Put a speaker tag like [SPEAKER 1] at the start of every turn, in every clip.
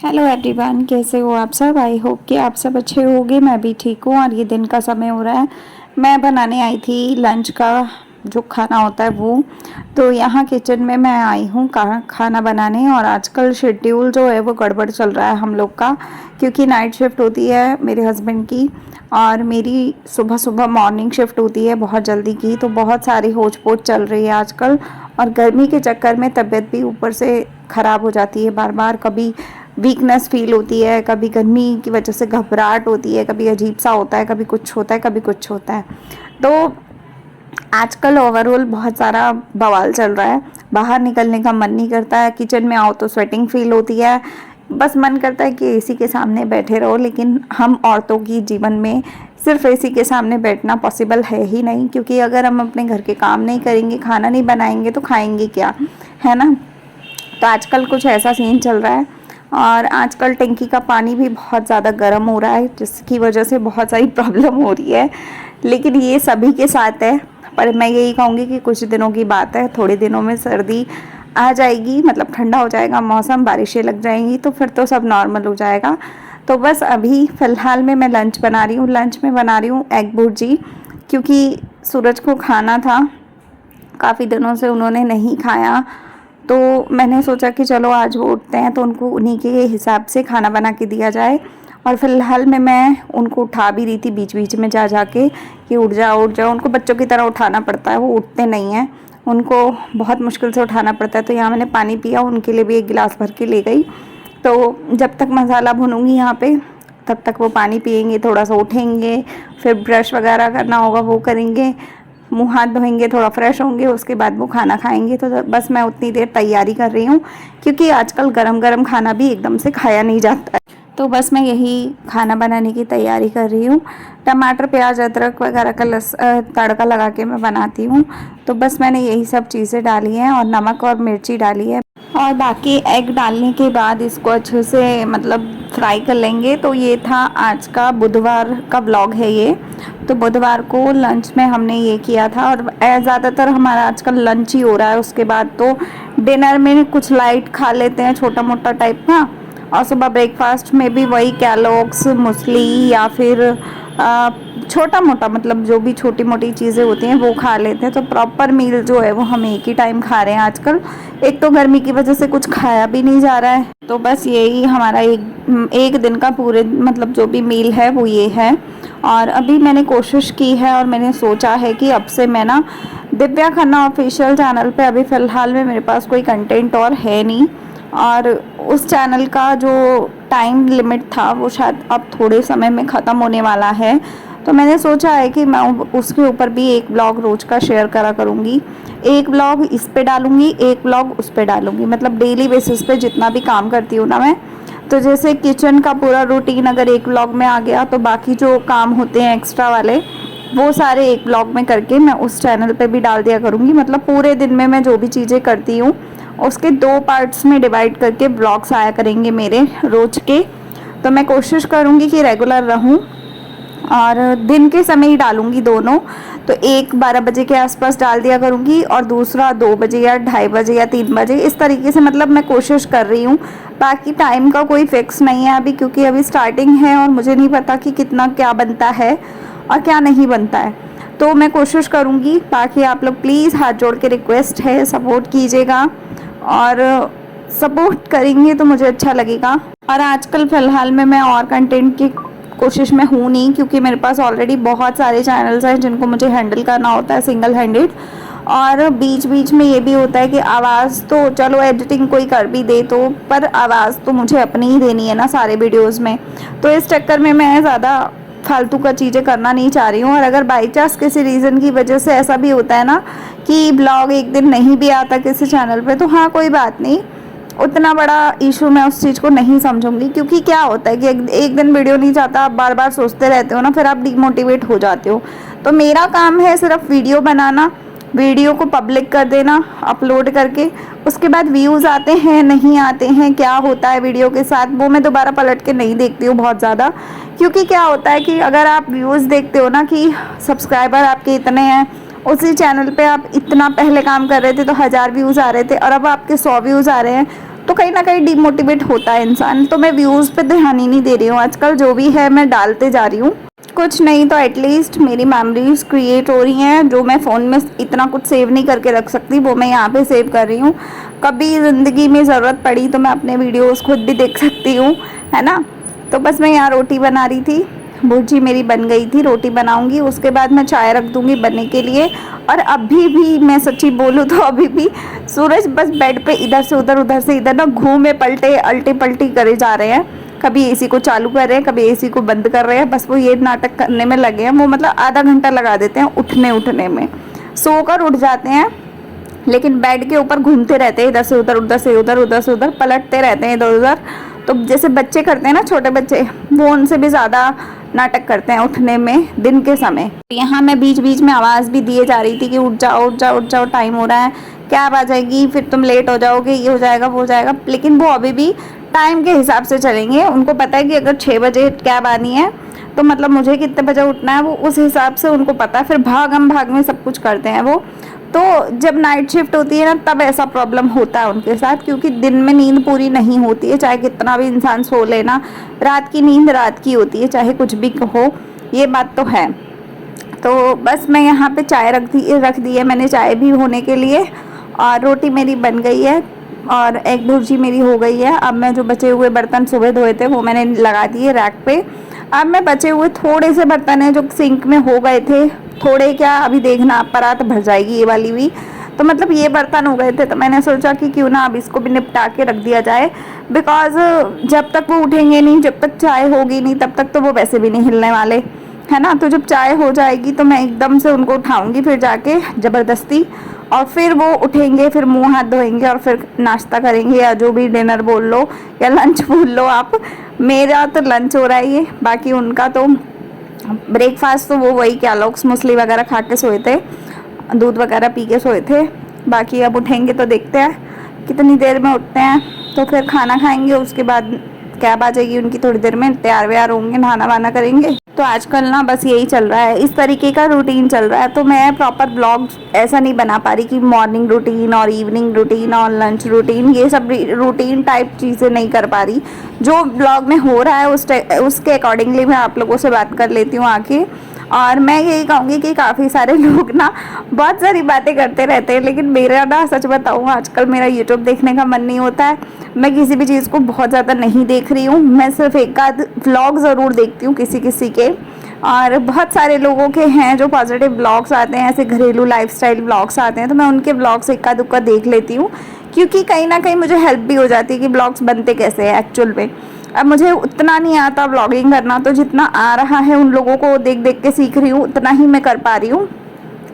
[SPEAKER 1] Hello everyone, कैसे हो आप सब। आई होप कि आप सब अच्छे होंगे। मैं भी ठीक हूँ और ये दिन का समय हो रहा है। मैं बनाने आई थी लंच का जो खाना होता है वो। तो यहाँ किचन में मैं आई हूँ खाना बनाने। और आजकल शेड्यूल जो है वो गड़बड़ चल रहा है हम लोग का, क्योंकि नाइट शिफ्ट होती है मेरे हस्बैंड की और मेरी सुबह सुबह मॉर्निंग शिफ्ट होती है बहुत जल्दी की। तो बहुत सारी होच पोच चल रही है आजकल। और गर्मी के चक्कर में तबीयत भी ऊपर से ख़राब हो जाती है बार बार। कभी वीकनेस फील होती है, कभी गर्मी की वजह से घबराहट होती है, कभी अजीब सा होता है, कभी कुछ होता है, कभी कुछ होता है। तो आजकल ओवरऑल बहुत सारा बवाल चल रहा है। बाहर निकलने का मन नहीं करता है, किचन में आओ तो स्वेटिंग फील होती है। बस मन करता है कि एसी के सामने बैठे रहो। लेकिन हम औरतों की जीवन में सिर्फ एसी के सामने बैठना पॉसिबल है ही नहीं, क्योंकि अगर हम अपने घर के काम नहीं करेंगे, खाना नहीं बनाएंगे तो खाएंगे क्या, है ना। तो आजकल कुछ ऐसा सीन चल रहा है। और आजकल टंकी का पानी भी बहुत ज़्यादा गर्म हो रहा है, जिसकी वजह से बहुत सारी प्रॉब्लम हो रही है। लेकिन ये सभी के साथ है। पर मैं यही कहूँगी कि कुछ दिनों की बात है, थोड़े दिनों में सर्दी आ जाएगी, मतलब ठंडा हो जाएगा मौसम, बारिशें लग जाएंगी तो फिर तो सब नॉर्मल हो जाएगा। तो बस अभी फ़िलहाल में मैं लंच बना रही हूँ। लंच में बना रही हूँ एग भुर्जी, क्योंकि सूरज को खाना था, काफ़ी दिनों से उन्होंने नहीं खाया। तो मैंने सोचा कि चलो आज वो उठते हैं तो उनको उन्हीं के हिसाब से खाना बना के दिया जाए। और फिलहाल में मैं उनको उठा भी रही थी बीच बीच में जा के कि उठ जाओ उठ जाओ। उनको बच्चों की तरह उठाना पड़ता है, वो उठते नहीं हैं, उनको बहुत मुश्किल से उठाना पड़ता है। तो यहाँ मैंने पानी पिया, उनके लिए भी एक गिलास भर के ले गई। तो जब तक मसाला भूनूंगी यहाँ पे तब तक वो पानी पियेंगे, थोड़ा सा उठेंगे, फिर ब्रश वगैरह करना होगा वो करेंगे, मुँह हाथ धोएंगे, थोड़ा फ्रेश होंगे, उसके बाद वो खाना खाएंगे। तो बस मैं उतनी देर तैयारी कर रही हूँ, क्योंकि आजकल गरम गरम खाना भी एकदम से खाया नहीं जाता है। तो बस मैं यही खाना बनाने की तैयारी कर रही हूँ। टमाटर प्याज अदरक वगैरह का तड़का लगा के मैं बनाती हूँ। तो बस मैंने यही सब चीज़ें डाली हैं और नमक और मिर्ची डाली है। और बाकी एग डालने के बाद इसको अच्छे से मतलब फ्राई कर लेंगे। तो ये था आज का बुधवार का व्लॉग है ये। तो बुधवार को लंच में हमने ये किया था। और ज़्यादातर हमारा आजकल लंच ही हो रहा है, उसके बाद तो डिनर में कुछ लाइट खा लेते हैं, छोटा मोटा टाइप का। और सुबह ब्रेकफास्ट में भी वही कैलोग्स मुसली या फिर छोटा मोटा, मतलब जो भी छोटी मोटी चीज़ें होती हैं वो खा लेते हैं। तो प्रॉपर मील जो है वो हम एक ही टाइम खा रहे हैं आजकल। एक तो गर्मी की वजह से कुछ खाया भी नहीं जा रहा है। तो बस यही हमारा एक दिन का पूरे मतलब जो भी मील है वो ये है। और अभी मैंने कोशिश की है और मैंने सोचा है कि अब से मैं ना दिव्या खन्ना ऑफिशियल चैनल पे, अभी फ़िलहाल में मेरे पास कोई कंटेंट और है नहीं। और उस चैनल का जो टाइम लिमिट था वो शायद अब थोड़े समय में ख़त्म होने वाला है। तो मैंने सोचा है कि मैं उसके ऊपर भी एक ब्लॉग रोज़ का शेयर करा करूँगी। एक ब्लॉग इस पे डालूँगी, एक ब्लॉग उस पे डालूँगी, मतलब डेली बेसिस पे जितना भी काम करती हूँ ना मैं। तो जैसे किचन का पूरा रूटीन अगर एक ब्लॉग में आ गया, तो बाकी जो काम होते हैं एक्स्ट्रा वाले वो सारे एक ब्लॉग में करके मैं उस चैनल पे भी डाल दिया करूँगी। मतलब पूरे दिन में मैं जो भी चीज़ें करती हूँ उसके 2 पार्ट्स में डिवाइड करके ब्लॉग्स आया करेंगे मेरे रोज़ के। तो मैं कोशिश करूँगी कि रेगुलर रहूँ और दिन के समय ही डालूँगी दोनों। तो एक 12 बजे के आसपास डाल दिया करूँगी और दूसरा 2 बजे या 2:30 बजे या 3 बजे, इस तरीके से मतलब मैं कोशिश कर रही हूँ। बाकी टाइम का कोई फिक्स नहीं है अभी, क्योंकि अभी स्टार्टिंग है और मुझे नहीं पता कि कितना क्या बनता है और क्या नहीं बनता है। तो मैं कोशिश करूँगी। बाकी आप लोग प्लीज़ हाथ जोड़ के रिक्वेस्ट है, सपोर्ट कीजिएगा और सपोर्ट करेंगे तो मुझे अच्छा लगेगा। और आजकल फ़िलहाल में मैं और कंटेंट की कोशिश में हूँ नहीं, क्योंकि मेरे पास ऑलरेडी बहुत सारे चैनल्स हैं जिनको मुझे हैंडल करना होता है सिंगल हैंडेड। और बीच बीच में ये भी होता है कि आवाज़ तो चलो एडिटिंग कोई कर भी दे तो, पर आवाज़ तो मुझे अपनी ही देनी है ना सारे वीडियोज़ में। तो इस चक्कर में मैं ज़्यादा फालतू का चीज़ें करना नहीं चाह रही हूँ। और अगर बाई चांस किसी रीज़न की वजह से ऐसा भी होता है ना कि ब्लॉग एक दिन नहीं भी आता किसी चैनल पे, तो हाँ कोई बात नहीं, उतना बड़ा इशू मैं उस चीज़ को नहीं समझूंगी। क्योंकि क्या होता है कि एक दिन वीडियो नहीं जाता, आप बार बार सोचते रहते हो ना, फिर आप डिमोटिवेट हो जाते हो। तो मेरा काम है सिर्फ वीडियो बनाना, वीडियो को पब्लिक कर देना अपलोड करके। उसके बाद व्यूज़ आते हैं नहीं आते हैं, क्या होता है वीडियो के साथ, वो मैं दोबारा पलट के नहीं देखती हूँ बहुत ज़्यादा। क्योंकि क्या होता है कि अगर आप व्यूज़ देखते हो ना कि सब्सक्राइबर आपके इतने हैं, उसी चैनल पे आप इतना पहले काम कर रहे थे तो 1000 व्यूज़ आ रहे थे और अब आपके 100 व्यूज़ आ रहे हैं, तो तो कहीं ना कहीं डिमोटिवेट होता है इंसान। तो मैं व्यूज़ पे ध्यान ही नहीं दे रही हूँ आजकल, जो भी है मैं डालते जा रही हूँ। कुछ नहीं तो एटलीस्ट मेरी मेमोरीज क्रिएट हो रही हैं, जो मैं फ़ोन में इतना कुछ सेव नहीं करके रख सकती वो मैं यहाँ पे सेव कर रही हूँ। कभी ज़िंदगी में ज़रूरत पड़ी तो मैं अपने वीडियोस खुद भी देख सकती हूँ, है ना। तो बस मैं यहाँ रोटी बना रही थी, भुर्जी मेरी बन गई थी, रोटी बनाऊंगी, उसके बाद मैं चाय रख दूंगी बनने के लिए। और अभी भी मैं सच्ची बोलूँ तो अभी भी सूरज बस बेड पे इधर से इधर ना घूमे पलटे अल्टे पल्टी करे जा रहे हैं। कभी एसी को चालू कर रहे हैं, कभी एसी को बंद कर रहे हैं, बस वो ये नाटक करने में लगे हैं। वो मतलब आधा घंटा लगा देते हैं उठने में, सोकर उठ जाते हैं लेकिन बेड के ऊपर घूमते रहते हैं, इधर से उधर, उधर से उधर, उधर से उधर पलटते रहते हैं इधर उधर। तो जैसे बच्चे करते हैं ना, छोटे बच्चे, वो उनसे भी ज़्यादा नाटक करते हैं उठने में दिन के समय। यहाँ मैं बीच बीच में आवाज़ भी दिए जा रही थी कि उठ जाओ उठ जाओ उठ जाओ, टाइम हो रहा है, कैब आ जाएगी, फिर तुम लेट हो जाओगे, ये हो जाएगा वो हो जाएगा। लेकिन वो अभी भी टाइम के हिसाब से चलेंगे। उनको पता है कि अगर 6 बजे कैब आनी है तो मतलब मुझे कितने बजे उठना है, वो उस हिसाब से उनको पता है। फिर भागम भाग में सब कुछ करते हैं वो। तो जब नाइट शिफ्ट होती है ना तब ऐसा प्रॉब्लम होता है उनके साथ, क्योंकि दिन में नींद पूरी नहीं होती है, चाहे कितना भी इंसान सो लेना, रात की नींद रात की होती है, चाहे कुछ भी हो, ये बात तो है। तो बस मैं यहाँ पे चाय रख दी है मैंने, चाय भी होने के लिए, और रोटी मेरी बन गई है और एक भुर्जी मेरी हो गई है। अब मैं जो बचे हुए बर्तन सुबह धोए थे वो मैंने लगा दिए रैक पे। अब मैं बचे हुए थोड़े से बर्तन हैं जो सिंक में हो गए थे, थोड़े क्या अभी देखना परात भर जाएगी ये वाली भी, तो मतलब ये बर्तन हो गए थे। तो मैंने सोचा कि क्यों ना अब इसको भी निपटा के रख दिया जाए, बिकॉज जब तक वो उठेंगे नहीं, जब तक चाय होगी नहीं, तब तक तो वो वैसे भी नहीं हिलने वाले, है ना। तो जब चाय हो जाएगी तो मैं एकदम से उनको उठाऊंगी फिर जाके ज़बरदस्ती, और फिर वो उठेंगे, फिर मुंह हाथ धोएंगे और फिर नाश्ता करेंगे, या जो भी डिनर बोल लो या लंच बोल लो आप। मेरा तो लंच हो रहा है ये, बाकी उनका तो ब्रेकफास्ट तो वो वही कैलॉग्स मूसली वगैरह खा के सोए थे, दूध वगैरह पी के सोए थे। बाकी अब उठेंगे तो देखते हैं कितनी देर में उठते हैं, तो फिर खाना खाएंगे, उसके बाद कैब आ जाएगी उनकी, थोड़ी देर में तैयार व्यार होंगे, नहाना वाना करेंगे। तो आजकल ना बस यही चल रहा है, इस तरीके का रूटीन चल रहा है। तो मैं प्रॉपर ब्लॉग ऐसा नहीं बना पा रही कि मॉर्निंग रूटीन और इवनिंग रूटीन और लंच रूटीन, ये सब रूटीन टाइप चीज़ें नहीं कर पा रही। जो ब्लॉग में हो रहा है उसके अकॉर्डिंगली मैं आप लोगों से बात कर लेती हूँ आके। और मैं यही कहूँगी कि काफ़ी सारे लोग ना बहुत सारी बातें करते रहते हैं, लेकिन मेरा ना सच बताऊँ आजकल मेरा यूट्यूब देखने का मन नहीं होता है। मैं किसी भी चीज़ को बहुत ज़्यादा नहीं देख रही हूँ, मैं सिर्फ एक आध व्लॉग ज़रूर देखती हूँ किसी किसी के। और बहुत सारे लोगों के हैं जो पॉजिटिव ब्लॉग्स आते हैं, ऐसे घरेलू लाइफस्टाइल ब्लॉग्स आते हैं, तो मैं उनके ब्लॉग्स इक्का दुक्का देख लेती हूँ, क्योंकि कहीं ना कहीं मुझे हेल्प भी हो जाती है कि ब्लॉग्स बनते कैसे हैं एक्चुअल में। अब मुझे उतना नहीं आता व्लॉगिंग करना, तो जितना आ रहा है उन लोगों को देख देख के सीख रही हूँ, उतना ही मैं कर पा रही हूँ।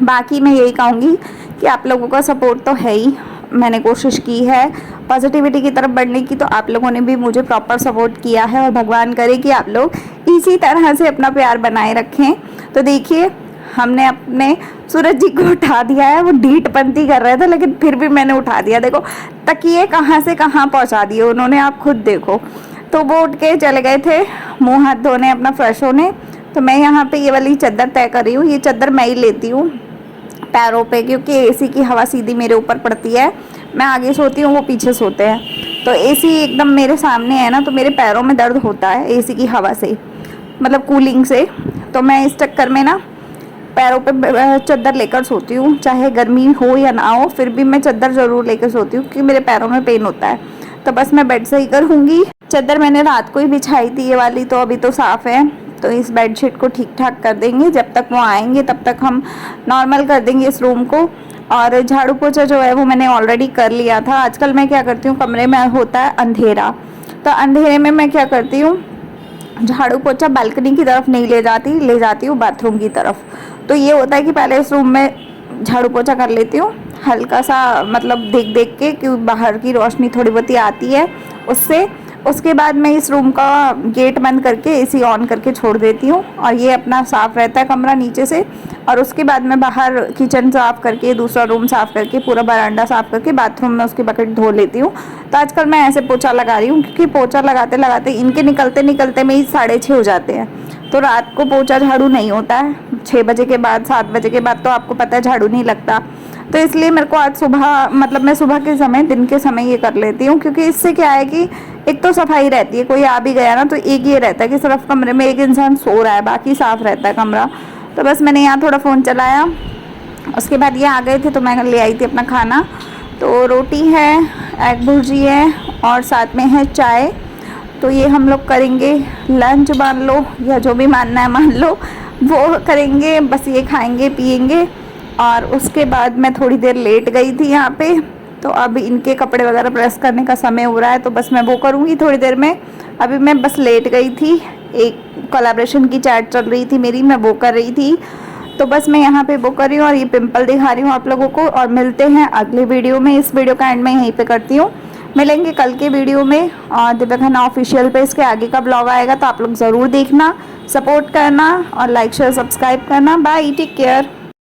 [SPEAKER 1] बाकी मैं यही कहूँगी कि आप लोगों का सपोर्ट तो है ही, मैंने कोशिश की है पॉजिटिविटी की तरफ बढ़ने की, तो आप लोगों ने भी मुझे प्रॉपर सपोर्ट किया है, और भगवान करे कि आप लोग इसी तरह से अपना प्यार बनाए रखें। तो देखिए हमने अपने सूरज जी को उठा दिया है, वो ढीठपंती कर रहे थे लेकिन फिर भी मैंने उठा दिया। देखो तकिए कहाँ से कहाँ पहुँचा दिए उन्होंने, आप खुद देखो। तो वो उठ के चले गए थे मुँह हाथ धोने, अपना फ्रेश होने। तो मैं यहाँ पे ये वाली चादर तय कर रही हूँ, ये चादर मैं ही लेती हूँ पैरों पे, क्योंकि एसी की हवा सीधी मेरे ऊपर पड़ती है, मैं आगे सोती हूँ वो पीछे सोते हैं। तो एसी एकदम मेरे सामने है ना, तो मेरे पैरों में दर्द होता है एसी की हवा से, मतलब कूलिंग से। तो मैं इस चक्कर में ना पैरों पे चादर लेकर सोती हूँ, चाहे गर्मी हो या ना हो, फिर भी मैं चादर ज़रूर लेकर सोती हूँ क्योंकि मेरे पैरों में पेन होता है। तो बस मैं बेड से ही करूँगी। चादर मैंने रात को ही बिछाई थी ये वाली, तो अभी तो साफ़ है। तो इस बेडशीट को ठीक ठाक कर देंगे, जब तक वो आएंगे तब तक हम नॉर्मल कर देंगे इस रूम को। और झाड़ू पोछा जो है वो मैंने ऑलरेडी कर लिया था। आजकल मैं क्या करती हूँ, कमरे में होता है अंधेरा, तो अंधेरे में मैं क्या करती हूँ, झाड़ू पोछा बालकनी की तरफ नहीं ले जाती हूँ बाथरूम की तरफ। तो ये होता है कि पहले इस रूम में झाड़ू पोछा कर लेती हूँ हल्का सा, मतलब देख देख के कि बाहर की रोशनी थोड़ी बहुत ही आती है उससे। उसके बाद मैं इस रूम का गेट बंद करके एसी ऑन करके छोड़ देती हूँ, और ये अपना साफ़ रहता है कमरा नीचे से। और उसके बाद मैं बाहर किचन साफ़ करके, दूसरा रूम साफ़ करके, पूरा बरामदा साफ़ करके बाथरूम में उसकी बकेट धो लेती हूँ। तो आजकल मैं ऐसे पोछा लगा रही हूँ, क्योंकि पोछा लगाते लगाते इनके निकलते निकलते में ही 6:30 हो जाते हैं। तो रात को पोछा झाड़ू नहीं होता है, 6 बजे के बाद 7 बजे के बाद तो आपको पता है झाड़ू नहीं लगता। तो इसलिए मेरे को आज सुबह मतलब मैं सुबह के समय दिन के समय ये कर लेती हूँ, क्योंकि इससे क्या है कि एक तो सफाई रहती है, कोई आ भी गया ना तो एक ये रहता है कि सिर्फ कमरे में एक इंसान सो रहा है, बाकी साफ़ रहता है कमरा। तो बस मैंने यहाँ थोड़ा फ़ोन चलाया, उसके बाद ये आ गए थे तो मैं ले आई थी अपना खाना। तो रोटी है, एग भुर्जी है और साथ में है चाय। तो ये हम लोग करेंगे लंच मान लो, या जो भी मानना है मान लो, वो करेंगे। बस ये खाएंगे पिएंगे। और उसके बाद मैं थोड़ी देर लेट गई थी यहाँ पे, तो अब इनके कपड़े वगैरह प्रेस करने का समय हो रहा है, तो बस मैं वो करूँगी थोड़ी देर में। अभी मैं बस लेट गई थी, एक कोलैबोरेशन की चैट चल रही थी मेरी, मैं वो कर रही थी। तो बस मैं यहाँ पे वो कर रही हूँ और ये पिंपल दिखा रही हूँ आप लोगों को। और मिलते हैं अगले वीडियो में। इस वीडियो का एंड मैं यहीं पे करती हूँ, मिलेंगे कल के वीडियो में। और दिव्या खन्ना ऑफिशियल पे इसके आगे का ब्लॉग आएगा, तो आप लोग ज़रूर देखना, सपोर्ट करना और लाइक शेयर सब्सक्राइब करना। Bye, take care.